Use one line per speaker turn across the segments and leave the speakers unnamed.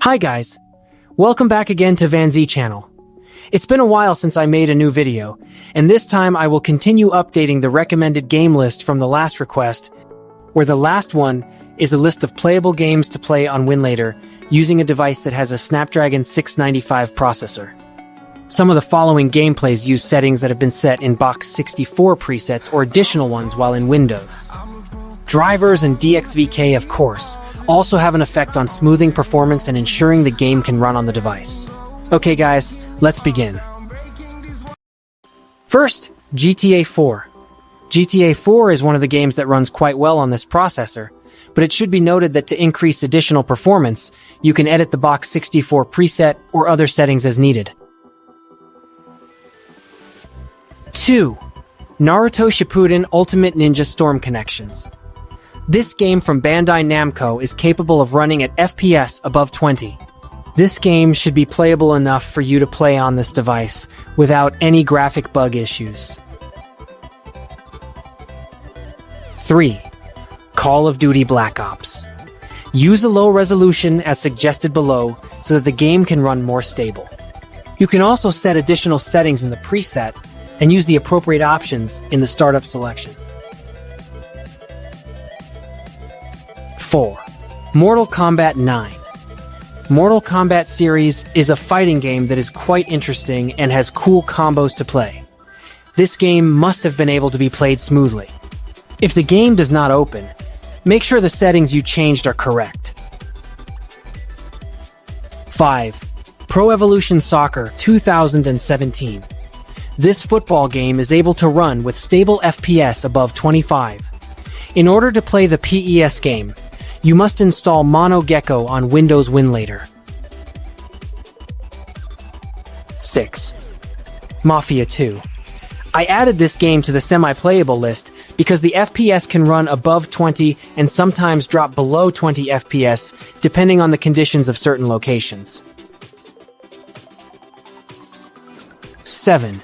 Hi guys, welcome back again to Van Z channel. It's been a while since I made a new video, and this time I will continue updating the recommended game list from the last request, where the last one is a list of playable games to play on Winlator using a device that has a Snapdragon 695 processor. Some of the following gameplays use settings that have been set in Box 64 presets or additional ones while in Windows. Drivers and DXVK, of course, also have an effect on smoothing performance and ensuring the game can run on the device. Okay guys, let's begin. First, GTA 4. GTA 4 is one of the games that runs quite well on this processor, but it should be noted that to increase additional performance, you can edit the Box 64 preset or other settings as needed. 2. Naruto Shippuden Ultimate Ninja Storm Connections. This game from Bandai Namco is capable of running at FPS above 20. This game should be playable enough for you to play on this device without any graphic bug issues. 3. Call of Duty Black Ops. Use a low resolution as suggested below so that the game can run more stable. You can also set additional settings in the preset and use the appropriate options in the startup selection. 4. Mortal Kombat 9. Mortal Kombat series is a fighting game that is quite interesting and has cool combos to play. This game must have been able to be played smoothly. If the game does not open, make sure the settings you changed are correct. 5. Pro Evolution Soccer 2017. This football game is able to run with stable FPS above 25. In order to play the PES game, you must install Mono Gecko on Windows Winlator. 6. Mafia II. I added this game to the semi-playable list because the FPS can run above 20 and sometimes drop below 20 FPS depending on the conditions of certain locations. 7.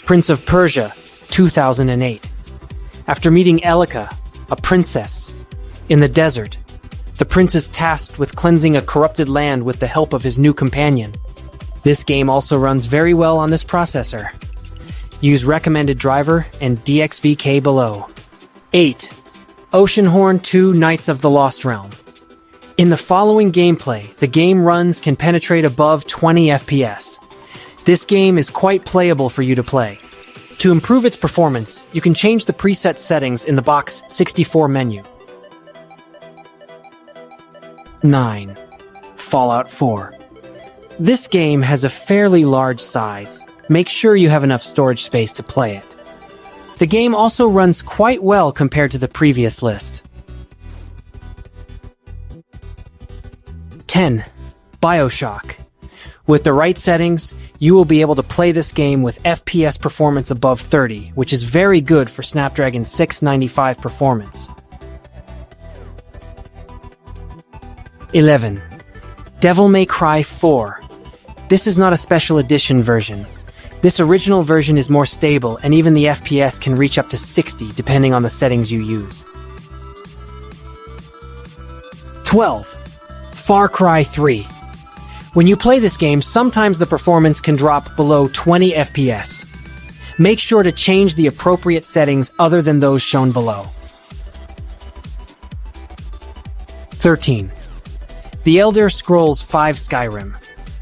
Prince of Persia 2008. After meeting Elika, a princess, in the desert, the prince is tasked with cleansing a corrupted land with the help of his new companion. This game also runs very well on this processor. Use recommended driver and DXVK below. 8. Oceanhorn 2 Knights of the Lost Realm. In the following gameplay, the game runs can penetrate above 20 FPS. This game is quite playable for you to play. To improve its performance, you can change the preset settings in the Box 64 menu. 9. Fallout 4. This game has a fairly large size. Make sure you have enough storage space to play it. The game also runs quite well compared to the previous list. 10. Bioshock. With the right settings, you will be able to play this game with FPS performance above 30, which is very good for Snapdragon 695 performance. 11. Devil May Cry 4. This is not a special edition version. This original version is more stable, and even the FPS can reach up to 60 depending on the settings you use. 12. Far Cry 3. When you play this game, sometimes the performance can drop below 20 FPS. Make sure to change the appropriate settings other than those shown below. 13. The Elder Scrolls V Skyrim.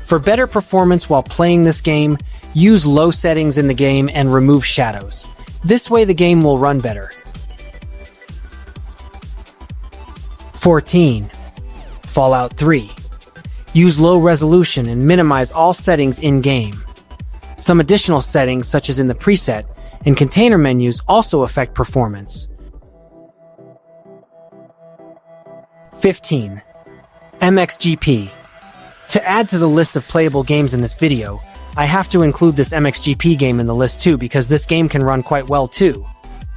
For better performance while playing this game, use low settings in the game and remove shadows. This way the game will run better. 14. Fallout 3. Use low resolution and minimize all settings in-game. Some additional settings, such as in the preset and container menus, also affect performance. 15. MXGP. To add to the list of playable games in this video, I have to include this MXGP game in the list too because this game can run quite well too.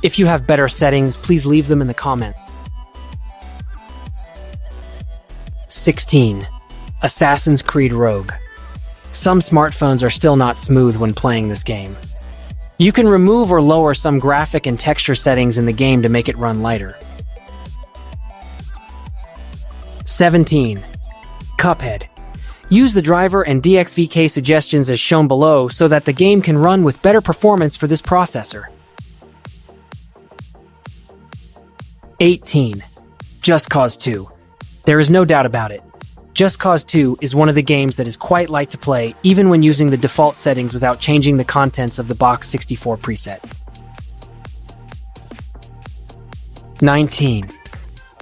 If you have better settings, please leave them in the comment. 16. Assassin's Creed Rogue. Some smartphones are still not smooth when playing this game. You can remove or lower some graphic and texture settings in the game to make it run lighter. 17. Cuphead. Use the driver and DXVK suggestions as shown below so that the game can run with better performance for this processor. 18. Just Cause 2. There is no doubt about it. Just Cause 2 is one of the games that is quite light to play even when using the default settings without changing the contents of the Box 64 preset. 19.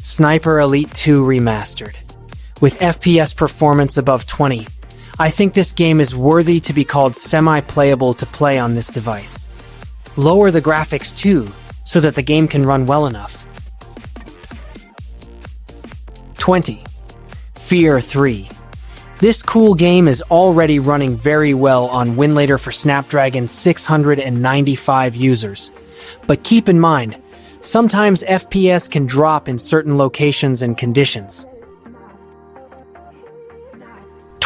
Sniper Elite 2 Remastered. With FPS performance above 20, I think this game is worthy to be called semi-playable to play on this device. Lower the graphics too, so that the game can run well enough. 20. Fear 3. This cool game is already running very well on Winlator for Snapdragon 695 users. But keep in mind, sometimes FPS can drop in certain locations and conditions.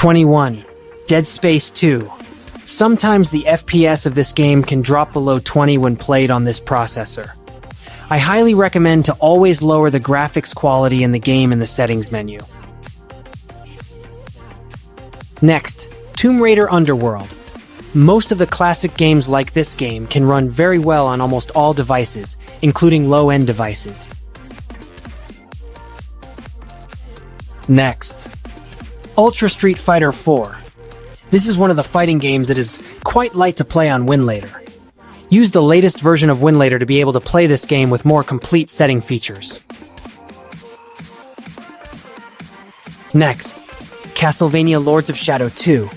21. Dead Space 2. Sometimes the FPS of this game can drop below 20 when played on this processor. I highly recommend to always lower the graphics quality in the game in the settings menu. Next, Tomb Raider Underworld. Most of the classic games like this game can run very well on almost all devices, including low-end devices. Next, Ultra Street Fighter 4. This is one of the fighting games that is quite light to play on Winlator. Use the latest version of Winlator to be able to play this game with more complete setting features. Next, Castlevania Lords of Shadow 2.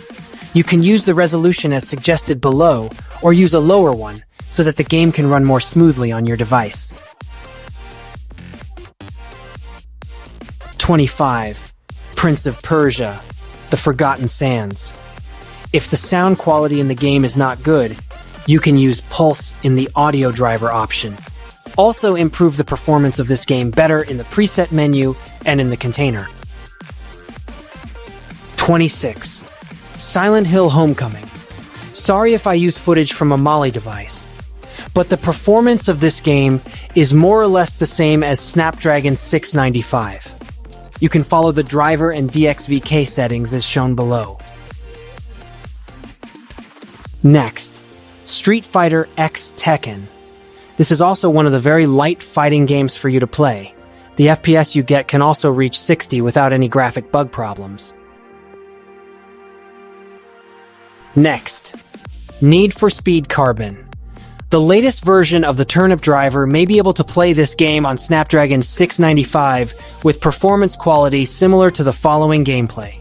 You can use the resolution as suggested below, or use a lower one, so that the game can run more smoothly on your device. 25. Prince of Persia, The Forgotten Sands. If the sound quality in the game is not good, you can use Pulse in the audio driver option. Also improve the performance of this game better in the preset menu and in the container. 26. Silent Hill Homecoming. Sorry if I use footage from a Mali device, but the performance of this game is more or less the same as Snapdragon 695. You can follow the driver and DXVK settings as shown below. Next, Street Fighter X Tekken. This is also one of the very light fighting games for you to play. The FPS you get can also reach 60 without any graphic bug problems. Next, Need for Speed Carbon. The latest version of the turnip driver may be able to play this game on Snapdragon 695 with performance quality similar to the following gameplay.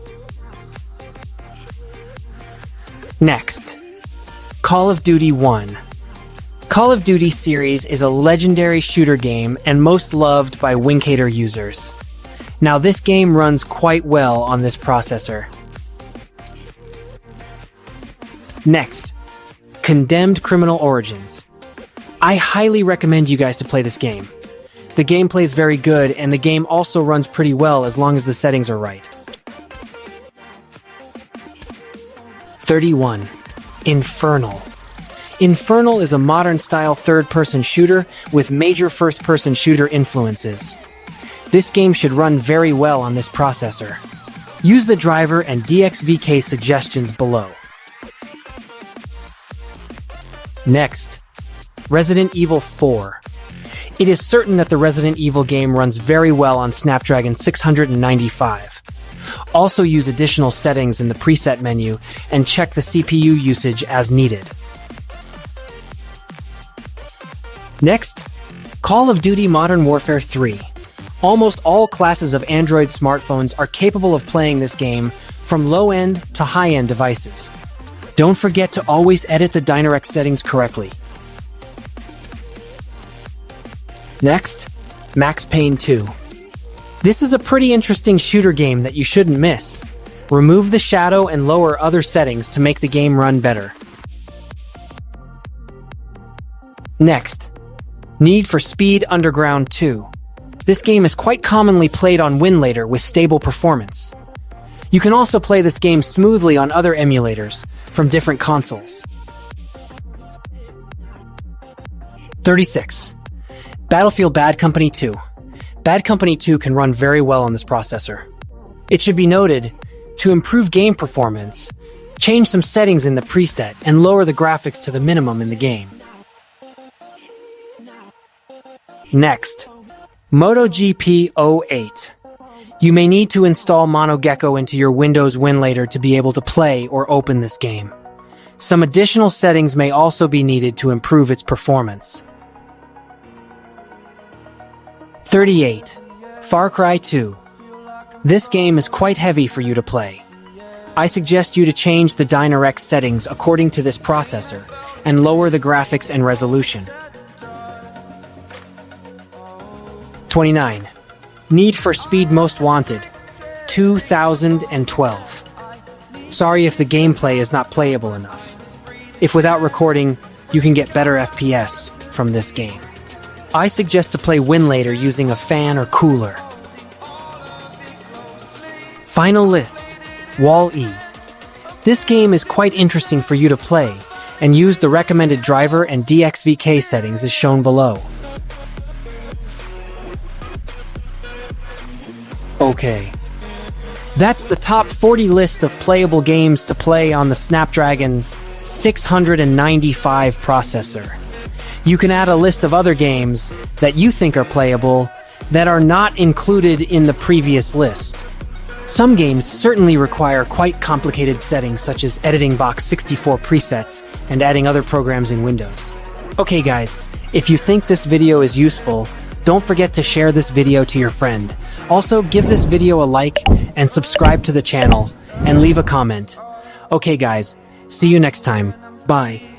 Next, Call of Duty 1. Call of Duty series is a legendary shooter game and most loved by Winlator users. Now this game runs quite well on this processor. Next, Condemned Criminal Origins. I highly recommend you guys to play this game. The gameplay is very good and the game also runs pretty well as long as the settings are right. 31. Infernal. Infernal is a modern-style third-person shooter with major first-person shooter influences. This game should run very well on this processor. Use the driver and DXVK suggestions below. Next, Resident Evil 4. It is certain that the Resident Evil game runs very well on Snapdragon 695. Also use additional settings in the preset menu and check the CPU usage as needed. Next, Call of Duty Modern Warfare 3. Almost all classes of Android smartphones are capable of playing this game from low-end to high-end devices. Don't forget to always edit the DynaRec settings correctly. Next, Max Payne 2. This is a pretty interesting shooter game that you shouldn't miss. Remove the shadow and lower other settings to make the game run better. Next, Need for Speed Underground 2. This game is quite commonly played on Winlator with stable performance. You can also play this game smoothly on other emulators from different consoles. 36. Battlefield Bad Company 2. Bad Company 2 can run very well on this processor. It should be noted, To improve game performance, change some settings in the preset and lower the graphics to the minimum in the game. Next, MotoGP 08. You may need to install MonoGecko into your Windows Winlator to be able to play or open this game. Some additional settings may also be needed to improve its performance. 38. Far Cry 2. This game is quite heavy for you to play. I suggest you to change the DynaRX settings according to this processor and lower the graphics and resolution. 29. Need for Speed Most Wanted, 2012. Sorry if the gameplay is not playable enough. If without recording, you can get better FPS from this game. I suggest to play Winlator using a fan or cooler. Final list, Wall-E. This game is quite interesting for you to play, and use the recommended driver and DXVK settings as shown below. Okay. That's the top 40 list of playable games to play on the Snapdragon 695 processor. You can add a list of other games that you think are playable that are not included in the previous list. Some games certainly require quite complicated settings such as editing box 64 presets and adding other programs in Windows. Okay guys, if you think this video is useful, don't forget to share this video to your friend. Also, give this video a like and subscribe to the channel and leave a comment. Okay guys, see you next time. Bye.